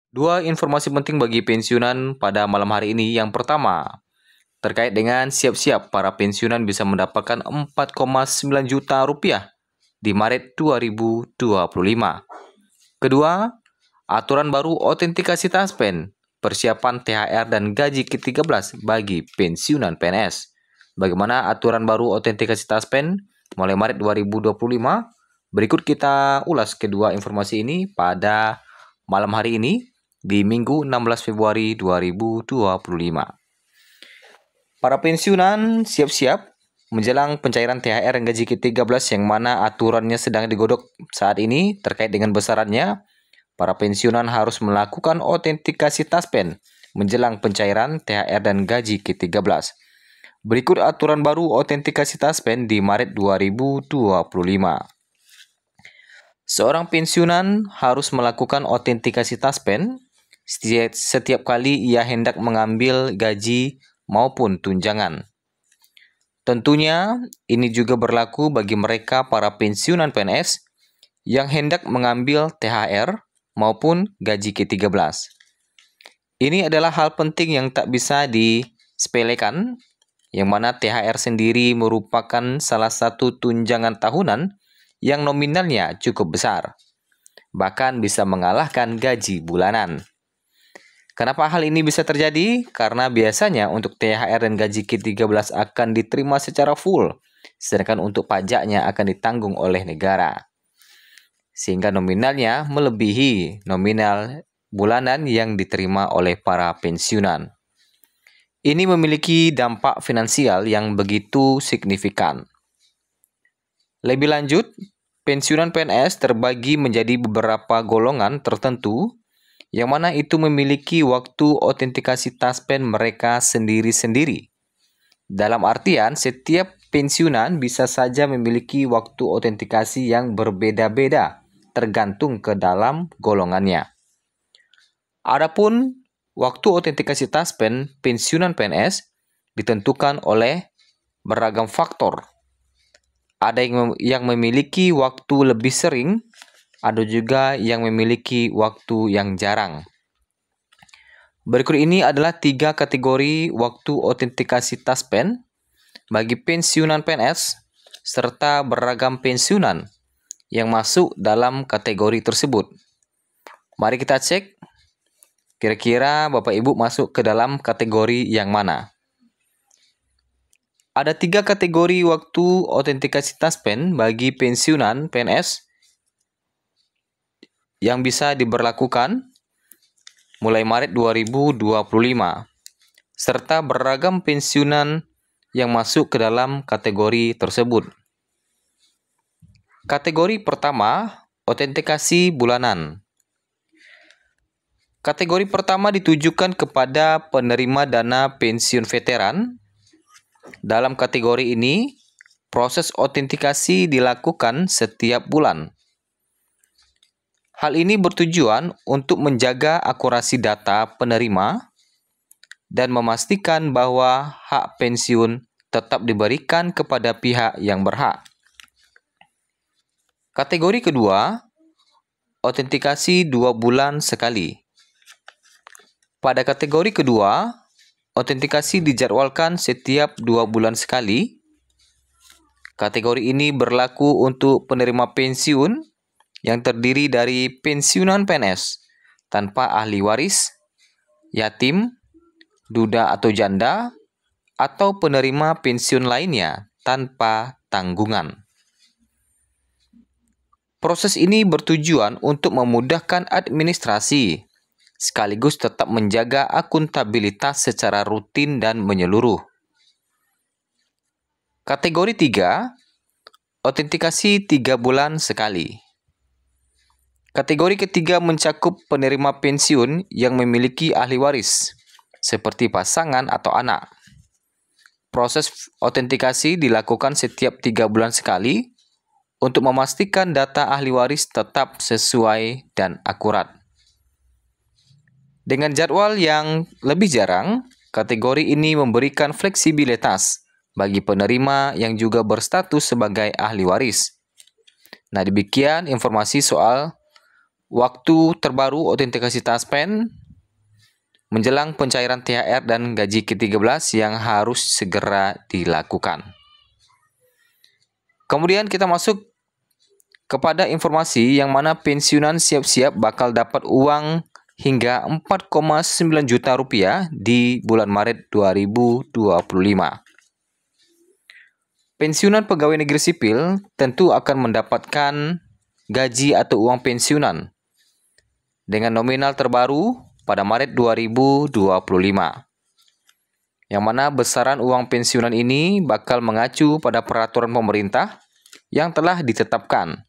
Dua informasi penting bagi pensiunan pada malam hari ini. Yang pertama, terkait dengan siap-siap para pensiunan bisa mendapatkan 4,9 juta rupiah di Maret 2025. Kedua, aturan baru autentikasi taspen, persiapan THR dan gaji ke-13 bagi pensiunan PNS. Bagaimana aturan baru autentikasi taspen mulai Maret 2025? Berikut kita ulas kedua informasi ini pada malam hari ini di Minggu 16 Februari 2025. Para pensiunan siap-siap menjelang pencairan THR dan gaji ke-13 yang mana aturannya sedang digodok saat ini terkait dengan besarannya. Para pensiunan harus melakukan autentikasi taspen menjelang pencairan THR dan gaji ke-13. Berikut aturan baru autentikasi taspen di Maret 2025. Seorang pensiunan harus melakukan autentikasi taspen setiap kali ia hendak mengambil gaji maupun tunjangan. Tentunya ini juga berlaku bagi mereka para pensiunan PNS yang hendak mengambil THR maupun gaji ke-13. Ini adalah hal penting yang tak bisa disepelekan, yang mana THR sendiri merupakan salah satu tunjangan tahunan yang nominalnya cukup besar, bahkan bisa mengalahkan gaji bulanan. Kenapa hal ini bisa terjadi? Karena biasanya untuk THR dan gaji ke-13 akan diterima secara full, sedangkan untuk pajaknya akan ditanggung oleh negara, sehingga nominalnya melebihi nominal bulanan yang diterima oleh para pensiunan. Ini memiliki dampak finansial yang begitu signifikan. Lebih lanjut, pensiunan PNS terbagi menjadi beberapa golongan tertentu, yang mana itu memiliki waktu autentikasi taspen mereka sendiri-sendiri. Dalam artian, setiap pensiunan bisa saja memiliki waktu autentikasi yang berbeda-beda, tergantung ke dalam golongannya. Adapun waktu autentikasi taspen pensiunan PNS ditentukan oleh beragam faktor. Ada yang memiliki waktu lebih sering, ada juga yang memiliki waktu yang jarang. Berikut ini adalah 3 kategori waktu autentikasi taspen bagi pensiunan PNS serta beragam pensiunan yang masuk dalam kategori tersebut. Mari kita cek, kira-kira Bapak Ibu masuk ke dalam kategori yang mana? Ada 3 kategori waktu autentikasi taspen bagi pensiunan PNS yang bisa diberlakukan mulai Maret 2025, serta beragam pensiunan yang masuk ke dalam kategori tersebut. Kategori pertama, autentikasi bulanan. Kategori pertama ditujukan kepada penerima dana pensiun veteran. Dalam kategori ini, proses autentikasi dilakukan setiap bulan. Hal ini bertujuan untuk menjaga akurasi data penerima dan memastikan bahwa hak pensiun tetap diberikan kepada pihak yang berhak. Kategori kedua, autentikasi 2 bulan sekali. Pada kategori kedua, autentikasi dijadwalkan setiap 2 bulan sekali. Kategori ini berlaku untuk penerima pensiun yang terdiri dari pensiunan PNS tanpa ahli waris, yatim, duda atau janda, atau penerima pensiun lainnya tanpa tanggungan. Proses ini bertujuan untuk memudahkan administrasi, sekaligus tetap menjaga akuntabilitas secara rutin dan menyeluruh. Kategori 3, autentikasi 3 bulan sekali. Kategori ketiga mencakup penerima pensiun yang memiliki ahli waris, seperti pasangan atau anak. Proses autentikasi dilakukan setiap 3 bulan sekali untuk memastikan data ahli waris tetap sesuai dan akurat. Dengan jadwal yang lebih jarang, kategori ini memberikan fleksibilitas bagi penerima yang juga berstatus sebagai ahli waris. Nah, demikian informasi soal waktu terbaru autentikasi Taspen menjelang pencairan THR dan gaji ke-13 yang harus segera dilakukan. Kemudian kita masuk kepada informasi yang mana pensiunan siap-siap bakal dapat uang hingga 4,9 juta rupiah di bulan Maret 2025. Pensiunan pegawai negeri sipil tentu akan mendapatkan gaji atau uang pensiunan dengan nominal terbaru pada Maret 2025. Yang mana besaran uang pensiunan ini bakal mengacu pada peraturan pemerintah yang telah ditetapkan.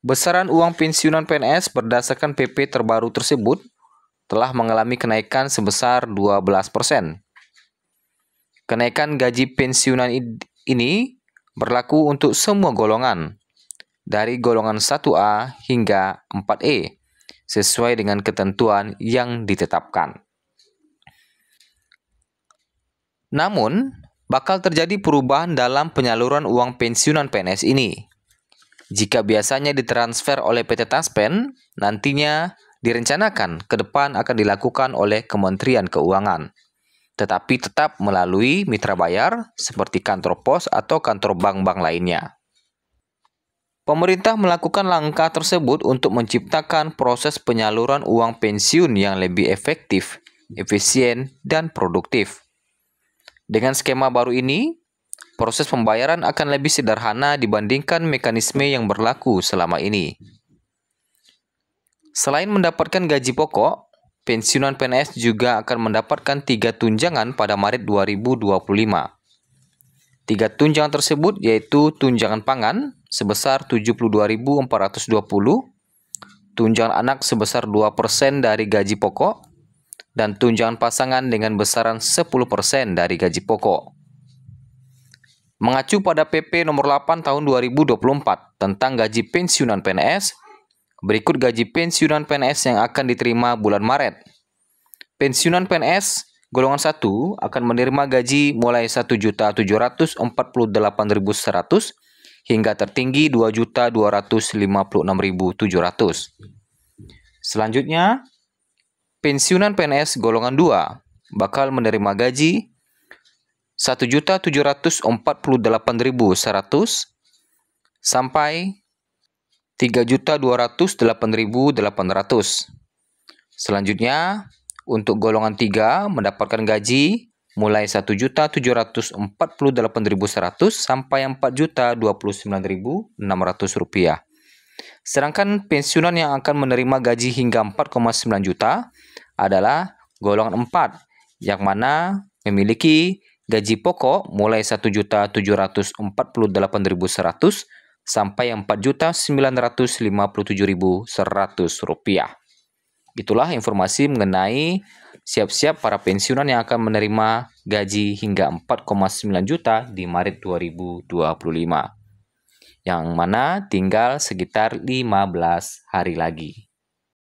Besaran uang pensiunan PNS berdasarkan PP terbaru tersebut telah mengalami kenaikan sebesar 12%. Kenaikan gaji pensiunan ini berlaku untuk semua golongan, dari golongan 1A hingga 4E, sesuai dengan ketentuan yang ditetapkan. Namun, bakal terjadi perubahan dalam penyaluran uang pensiunan PNS ini. Jika biasanya ditransfer oleh PT Taspen, nantinya direncanakan ke depan akan dilakukan oleh Kementerian Keuangan, tetapi tetap melalui mitra bayar seperti kantor pos atau kantor bank-bank lainnya. Pemerintah melakukan langkah tersebut untuk menciptakan proses penyaluran uang pensiun yang lebih efektif, efisien, dan produktif. Dengan skema baru ini, proses pembayaran akan lebih sederhana dibandingkan mekanisme yang berlaku selama ini. Selain mendapatkan gaji pokok, pensiunan PNS juga akan mendapatkan 3 tunjangan pada Maret 2025. 3 tunjangan tersebut yaitu tunjangan pangan sebesar 72.420, tunjangan anak sebesar 2% dari gaji pokok, dan tunjangan pasangan dengan besaran 10% dari gaji pokok. Mengacu pada PP nomor 8 tahun 2024 tentang gaji pensiunan PNS, berikut gaji pensiunan PNS yang akan diterima bulan Maret. Pensiunan PNS golongan 1 akan menerima gaji mulai 1.748.100 hingga tertinggi 2.256.700. Selanjutnya, pensiunan PNS golongan 2 bakal menerima gaji 1.748.100 sampai 3.208.800. Selanjutnya, untuk golongan 3 mendapatkan gaji mulai 1.748.100 sampai 4.029.600 rupiah. Sedangkan pensiunan yang akan menerima gaji hingga 4,9 juta adalah golongan 4 yang mana memiliki gaji pokok mulai 1.748.100 sampai 4.957.100 rupiah. Itulah informasi mengenai siap-siap para pensiunan yang akan menerima gaji hingga 4,9 juta di Maret 2025. Yang mana tinggal sekitar 15 hari lagi.